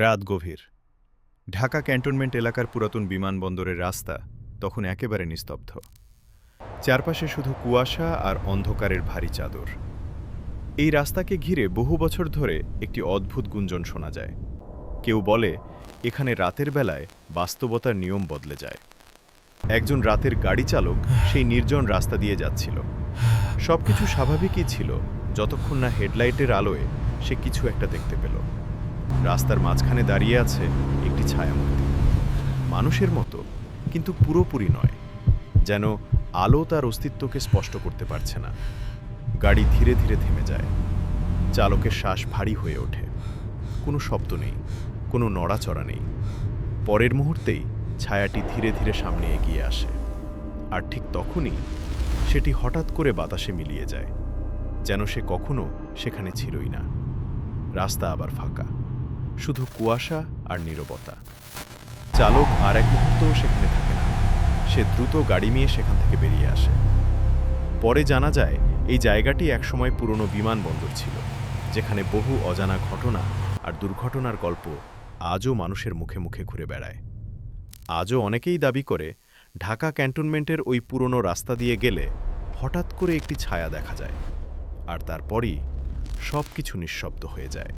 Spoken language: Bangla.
রাত গভীর। ঢাকা ক্যান্টনমেন্ট এলাকার পুরাতন বিমানবন্দরের রাস্তা তখন একেবারে নিস্তব্ধ। চারপাশে শুধু কুয়াশা আর অন্ধকারের ভারী চাদর। এই রাস্তাকে ঘিরে বহু বছর ধরে একটি অদ্ভুত গুঞ্জন শোনা যায়। কেউ বলে এখানে রাতের বেলায় বাস্তবতার নিয়ম বদলে যায়। একজন রাতের গাড়ি চালক সেই নির্জন রাস্তা দিয়ে যাচ্ছিল। সবকিছু স্বাভাবিকই ছিল যতক্ষণ না হেডলাইটের আলোয় সে কিছু একটা দেখতে পেল। রাস্তার মাঝখানে দাঁড়িয়ে আছে একটি ছায়ামূর্তি, মানুষের মতো কিন্তু পুরোপুরি নয়, যেন আলো তার অস্তিত্বকে স্পষ্ট করতে পারছে না। গাড়ি ধীরে ধীরে থেমে যায়। চালকের শ্বাস ভারী হয়ে ওঠে। কোনো শব্দ নেই, কোনো নড়াচড়া নেই। পরের মুহূর্তেই ছায়াটি ধীরে ধীরে সামনে এগিয়ে আসে, আর ঠিক তখনই সেটি হঠাৎ করে বাতাসে মিলিয়ে যায়, যেন সে কখনো সেখানে ছিলই না। রাস্তা আবার ফাঁকা, শুধু কুয়াশা আর নীরবতা। চালক আর এক মুহূর্তও সেখানে থাকে না। সে দ্রুত গাড়ি নিয়ে সেখান থেকে বেরিয়ে আসে। পরে জানা যায় এই জায়গাটি একসময় পুরনো বিমানবন্দর ছিল, যেখানে বহু অজানা ঘটনা আর দুর্ঘটনার গল্প আজও মানুষের মুখে মুখে ঘুরে বেড়ায়। আজও অনেকেই দাবি করে ঢাকা ক্যান্টনমেন্টের ওই পুরনো রাস্তা দিয়ে গেলে হঠাৎ করে একটি ছায়া দেখা যায়, আর তারপরই সবকিছু নিঃশব্দ হয়ে যায়।